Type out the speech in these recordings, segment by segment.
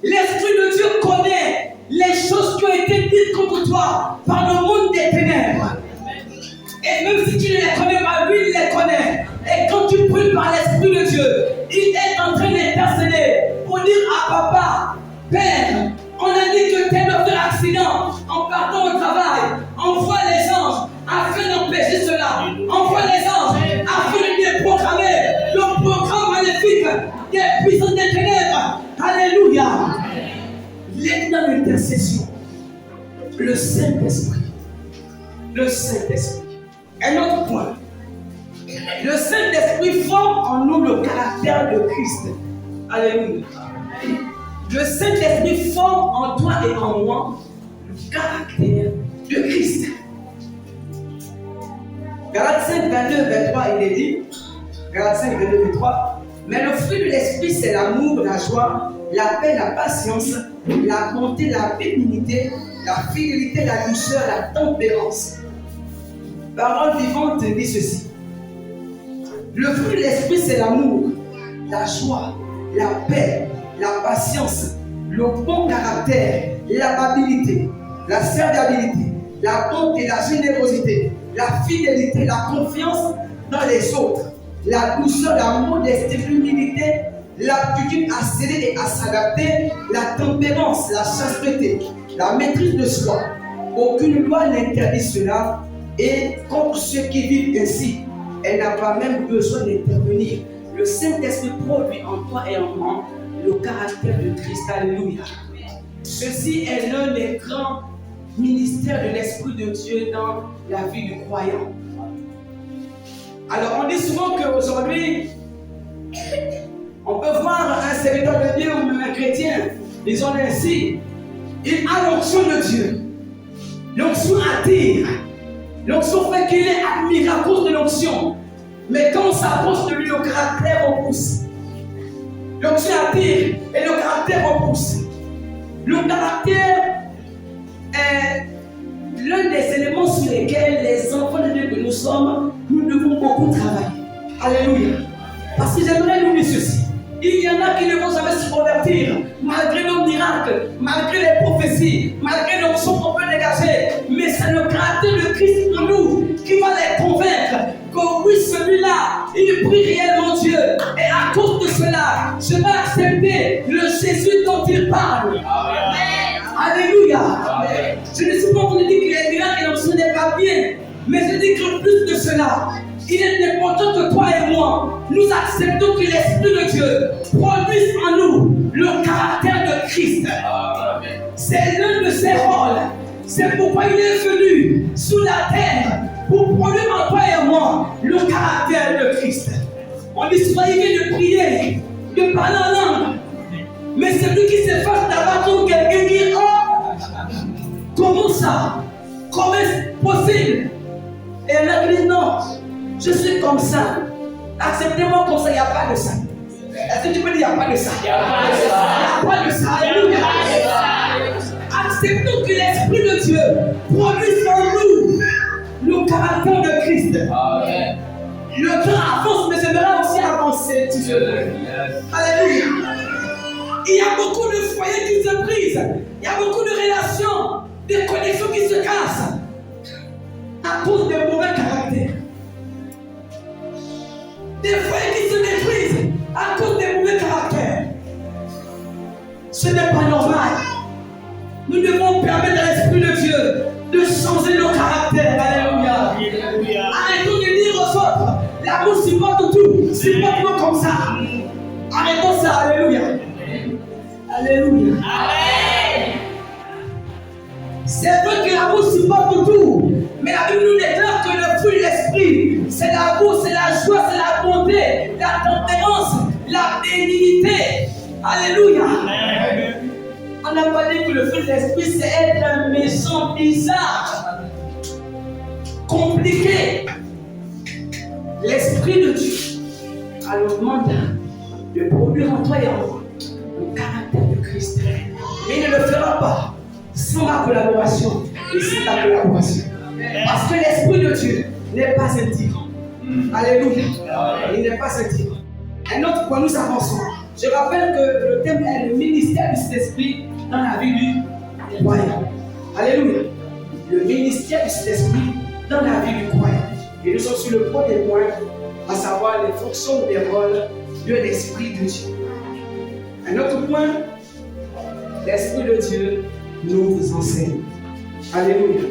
L'Esprit de Dieu connaît les choses qui ont été dites contre toi par le monde des ténèbres. Et même si tu ne les connais pas, lui, il les connaît. Et quand tu pries par l'Esprit de Dieu, il est en train d'intercéder pour dire à papa, Père, on a dit que tel autre accident en partant au travail, envoie les anges afin d'empêcher cela. Envoie les anges afin de déprogrammer le programme maléfique des puissances des ténèbres. Alléluia. Il est dans l'intercession. Le Saint-Esprit. Le Saint-Esprit. Un autre point. Le Saint-Esprit forme en nous le caractère de Christ. Alléluia. Le Saint-Esprit forme en toi et en moi le caractère de Christ. Galates 5, 22, 23, il est dit, Galates 5, 22, 23, mais le fruit de l'Esprit, c'est l'amour, la joie, la paix, la patience, la bonté, la bénignité, la fidélité, la douceur, la tempérance. Parole vivante dit ceci. Le fruit de l'Esprit, c'est l'amour, la joie, la paix, la patience, le bon caractère, l'amabilité, la serviabilité, la bonté, la générosité, la fidélité, la confiance dans les autres, la douceur, la modestie, l'humilité, l'aptitude à céder et à s'adapter, la tempérance, la chasteté, la maîtrise de soi. Aucune loi n'interdit cela, et contre ceux qui vivent ainsi, elle n'a pas même besoin d'intervenir. Le Saint-Esprit produit en toi et en moi le caractère de Christ. Alléluia. Ceci est l'un des grands ministères de l'Esprit de Dieu dans la vie du croyant. Alors on dit souvent qu'aujourd'hui, on peut voir un serviteur de Dieu ou même un chrétien, disons ainsi, il a l'onction de Dieu. L'onction attire. L'onction fait qu'il est admiré à cause de l'onction. Mais quand on s'approche de lui, le caractère repousse. L'onction attire et le caractère repousse. Le caractère est l'un des éléments sur lesquels les enfants de Dieu que nous sommes, nous devons beaucoup travailler. Alléluia. Parce que j'aimerais nous dire ceci. Il y en a qui ne vont jamais se convertir, malgré nos miracles, malgré les prophéties, malgré l'onction qu'on peut dégager. Mais c'est le caractère de Christ en nous qui va les convaincre que oui, celui-là, il prie réellement Dieu. Et à cause de cela, je vais accepter le Jésus dont il parle. Amen. Alléluia. Amen. Je ne suis pas en train de dire que les miracles et l'onction n'est pas bien, mais je dis que plus de cela, il est important que toi et moi, nous acceptons que l'Esprit de Dieu produise en nous le caractère de Christ. Amen. C'est l'un de ses rôles. C'est pourquoi il est venu sur la terre pour produire en toi et moi le caractère de Christ. On dit souvent, il vient de prier, de parler en langue. Mais celui qui s'efface d'abord comme quelqu'un qui dit, oh, comment ça? Comment est-ce possible? Et elle a dit non. Je suis comme ça. Acceptez-moi comme ça, il n'y a pas de ça. Est-ce que tu peux dire il n'y a pas de ça? Il n'y a pas de ça. Alléluia. Acceptons que l'Esprit de Dieu produise en nous le caractère de Christ. Amen. Le temps avance, mais j'aimerais aussi avancer. Alléluia. Il y a beaucoup de foyers qui se brisent. Il y a beaucoup de relations, des connexions qui se cassent à cause des mauvais caractères. Des foyers qui se détruisent à cause des mauvais caractères. Ce n'est pas normal. Nous devons permettre à l'Esprit de Dieu de changer nos caractères. Alléluia. Arrêtons de dire aux autres, l'amour supporte tout. Supporte-moi comme ça. Arrêtons ça. Alléluia. Alléluia. Amen. C'est vrai que l'amour supporte tout. Mais la Bible nous déclare que le fruit de l'Esprit, c'est l'amour, c'est la joie, c'est la bonté, la tempérance, la bénignité. Alléluia. Amen. On n'a pas dit que le fruit de l'Esprit, c'est être un méchant, bizarre, compliqué. L'Esprit de Dieu a le mandat de produire en toi et en moi le caractère de Christ. Mais il ne le fera pas sans ma collaboration et sans ta collaboration. Parce que l'Esprit de Dieu n'est pas un tyran. Alléluia. Il n'est pas un tyran. Un autre point, nous avançons. Je rappelle que le thème est le ministère du Saint-Esprit dans la vie du croyant. Alléluia. Le ministère du Saint-Esprit dans la vie du croyant. Et nous sommes sur le premier point, à savoir les fonctions et les rôles de l'Esprit de Dieu. Un autre point, l'Esprit de Dieu nous enseigne. Alléluia.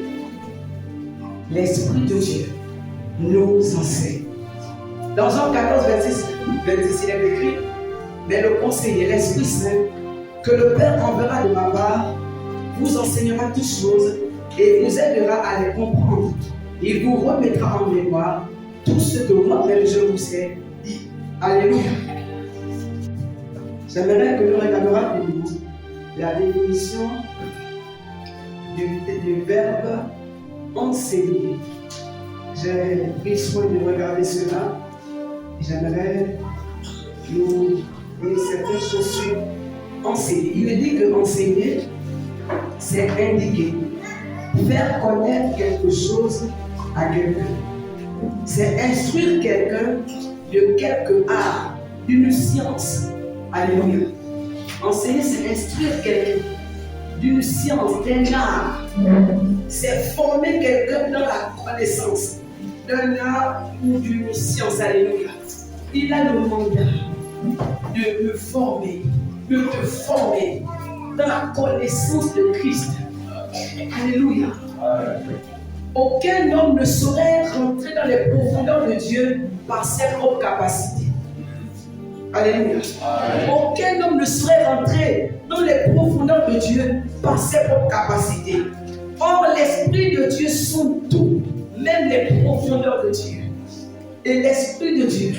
L'Esprit de Dieu nous enseigne. Dans Jean 14, 26, il est écrit, mais le conseiller, l'Esprit Saint, que le Père enverra de ma part, vous enseignera toutes choses et vous aidera à les comprendre. Il vous remettra en mémoire tout ce que moi-même je vous ai dit. Alléluia. J'aimerais que nous regardions rapidement la définition du verbe enseigner. J'ai pris soin de regarder cela. J'aimerais nous dire certaines choses sur enseigner. Il est dit que enseigner, c'est indiquer, faire connaître quelque chose à quelqu'un. C'est instruire quelqu'un de quelque art, d'une science. Alléluia. Enseigner, c'est instruire quelqu'un d'une science, d'un art. C'est former quelqu'un dans la connaissance d'un art ou d'une science. Alléluia. Il a le mandat de me former, de te former dans la connaissance de Christ. Alléluia. Aucun homme ne saurait rentrer dans les profondeurs de Dieu par ses propres capacités. Alléluia. Aucun homme ne saurait rentrer dans les profondeurs de Dieu par ses propres capacités. Or, l'Esprit de Dieu sonde tout, même les profondeurs de Dieu. Et l'Esprit de Dieu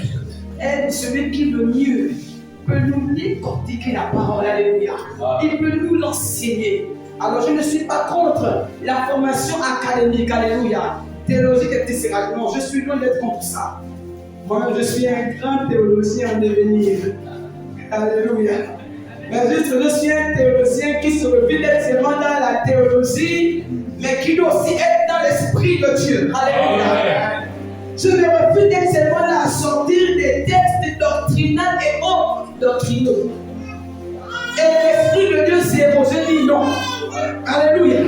est celui qui le mieux peut nous décortiquer la parole. Alléluia. Il peut nous l'enseigner. Alors, je ne suis pas contre la formation académique. Alléluia. Théologique et théologique. Je suis loin d'être contre ça. Moi, je suis un grand théologien en devenir. Alléluia. Mais juste, je suis un théologien qui se refuse d'être seulement dans la théologie, mais qui doit aussi être dans l'Esprit de Dieu. Alléluia. Je me refuse d'être seulement là à sortir des textes doctrinaux et autres doctrinaux. Et l'Esprit de Dieu, zéro. Je dis non. Alléluia.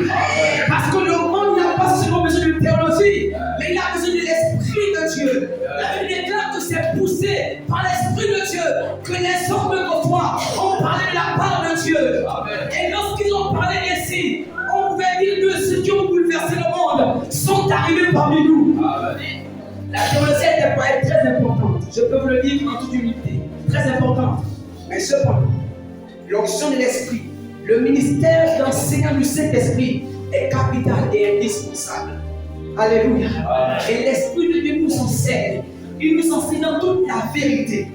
Parce que le monde n'a pas seulement besoin de théologie, mais il a besoin de l'Esprit de Dieu. La Bible déclare que c'est poussé par l'Esprit de Dieu que les hommes de foi ont parlé de la part de Dieu. Et lorsqu'ils ont parlé ainsi, on pouvait dire que ceux qui ont bouleversé le monde sont arrivés parmi nous. La théologie est très importante. Je peux vous le dire en toute humilité. Très importante. Mais cependant, l'onction de l'Esprit, le ministère d'enseignant du Saint-Esprit est capital et indispensable. Alléluia. Et l'Esprit de Dieu nous enseigne. Il nous enseigne dans toute la vérité.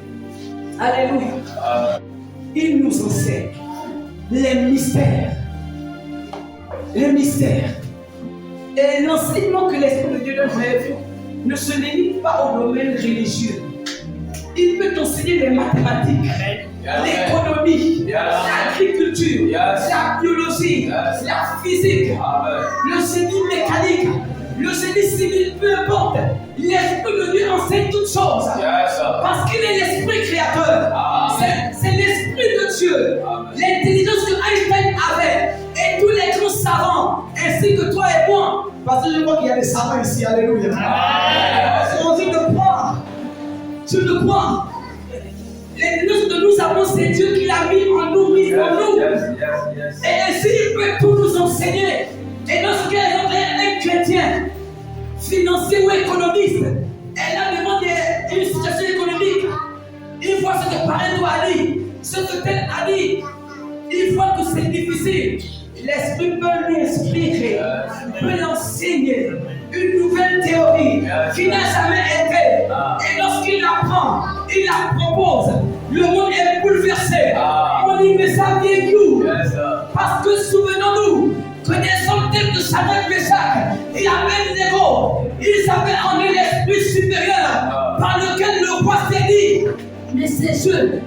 Alléluia. Il nous enseigne les mystères. Les mystères. Et l'enseignement que l'Esprit de Dieu donne ne se limite pas au domaine religieux. Il peut t'enseigner les mathématiques, l'économie, l'agriculture, la biologie, la physique, le génie mécanique, le génie civil, peu importe. L'Esprit de Dieu enseigne toutes choses. Parce qu'il est l'Esprit créateur. C'est l'Esprit de Dieu. L'intelligence que Einstein avait et tous les grands savants, ainsi que toi et moi. Parce que je vois qu'il y a des savants ici. Alléluia. On dit de croire. Je le crois. L'intelligence que nous avons, c'est Dieu qui l'a mis en nous, Et ainsi, il peut tout nous enseigner. Et lorsqu'elle est un chrétien, financier ou économiste, elle a demandé une situation économique. Il voit ce que Pareto a dit, ce que tel a dit. Il voit que c'est difficile. L'Esprit peut lui expliquer, peut l'enseigner une nouvelle théorie qui n'a jamais été. Et lorsqu'il l'apprend, il la propose. Le monde est bouleversé. On dit, mais ça vient d'où? Parce que souvenons-nous que des hommes tels que Shadrach, Meshach et Abednego, ils avaient en eux l'esprit supérieur par lequel le roi s'est dit, mais ces jeunes,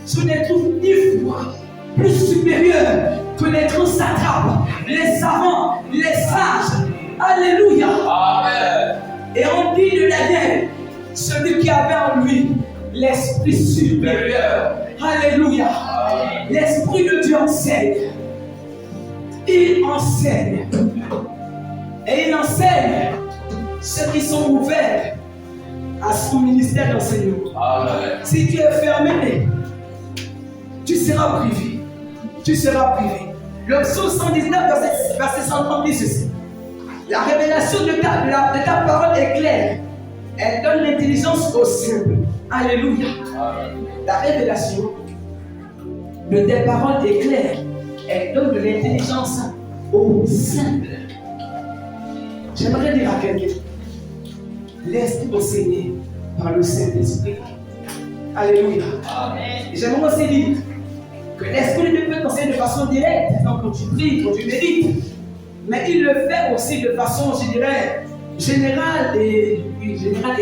je les trouve 10 fois plus supérieurs que les grands satrapes, les savants, les sages. Alléluia. Amen. Et on dit de Daniel, celui qui avait en lui l'esprit supérieur. Alléluia. L'Esprit de Dieu enseigne. Il enseigne. Et il enseigne ceux qui sont ouverts à son ministère d'enseignement. Si tu es fermé, tu seras privé. Tu seras privé. Le psaume 119, verset 130 dit ceci. La révélation de ta parole est claire. Elle donne l'intelligence aux simples. Alléluia. La révélation de tes paroles est claire. Elle donne de l'intelligence aux simples. J'aimerais dire à quelqu'un, laisse-toi enseigner par le Saint-Esprit. Alléluia. J'aimerais aussi dire que l'Esprit de Dieu peut t'enseigner de façon directe, quand tu pries, quand tu médites. Mais il le fait aussi de façon, je dirais, générale et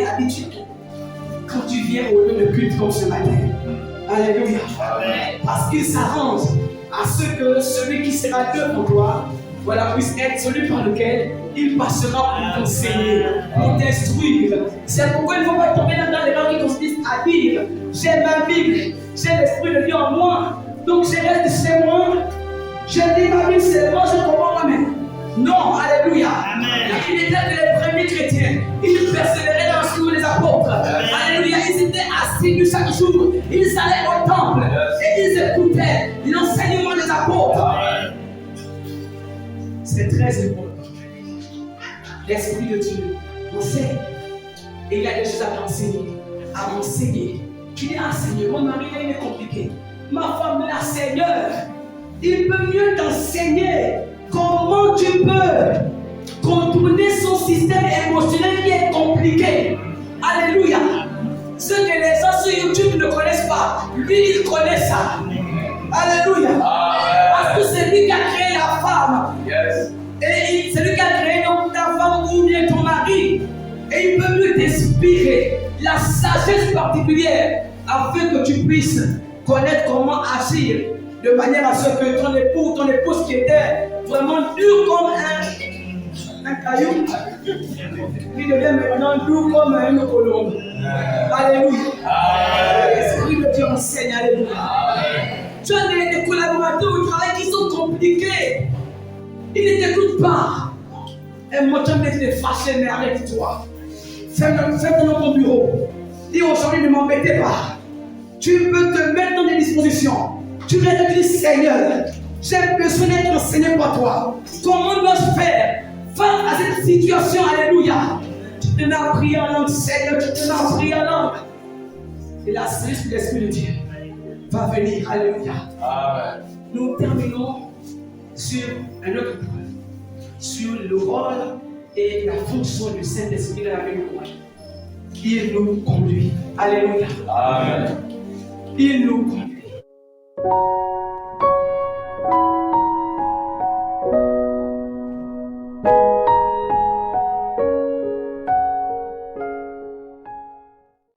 habituelle. Quand tu viens au lieu de culte comme ce matin. Alléluia. Parce qu'il s'arrange à ce que celui qui sera devant toi, voilà, puisse être celui par lequel il passera pour t'enseigner, pour t'instruire. C'est pourquoi il ne faut pas tomber dans les gens qui consistent à dire j'ai ma Bible, j'ai l'Esprit de Dieu en moi, donc je reste chez moi, je lis ma Bible seulement, je comprends moi-même. Non, alléluia. Il était que les premiers chrétiens, ils persévéraient dans ce que les apôtres. Alléluia, ils étaient assidus chaque jour, ils allaient au temple et ils écoutaient l'enseignement des apôtres. C'est très important. L'Esprit de Dieu enseigne. Et il y a des choses à t'enseigner, à m'enseigner. Tu dis, ah Seigneur, mon mari il est compliqué. Ma femme, là, Seigneur, il peut mieux t'enseigner comment tu peux contourner son système émotionnel qui est compliqué. Alléluia. Ce que les gens sur YouTube ne connaissent pas, lui, il connaît ça. Alléluia. Parce que c'est lui qui a créé la femme. Et c'est lui qui a créé donc ta femme ou bien ton mari. Et il peut mieux t'inspirer la sagesse particulière afin que tu puisses connaître comment agir de manière à ce que ton époux ou ton épouse qui était vraiment dur comme un caillou, il devient maintenant dur comme une colombe. Alléluia. L'Esprit de Dieu enseigne. Alléluia. Tu as des collaborateurs au travail qui sont compliqués. Ils ne t'écoutent pas. Et moi, tu es fâché, mais arrête-toi. Fais-le dans ton bureau. Dis aujourd'hui, ne m'embêtez pas. Tu peux te mettre dans des dispositions. Tu viens te dire, Seigneur, j'ai besoin d'être enseigné par toi. Comment dois-je faire face à cette situation? Alléluia. Tu te mets à prier en langue, Seigneur, tu te mets à prier en langue. Et la sagesse de l'Esprit de Dieu va venir. Alléluia. Amen. Nous terminons sur un autre point, sur le rôle et la fonction du Saint-Esprit dans la vie de moi. Il nous conduit. Alléluia. Amen. Il nous conduit.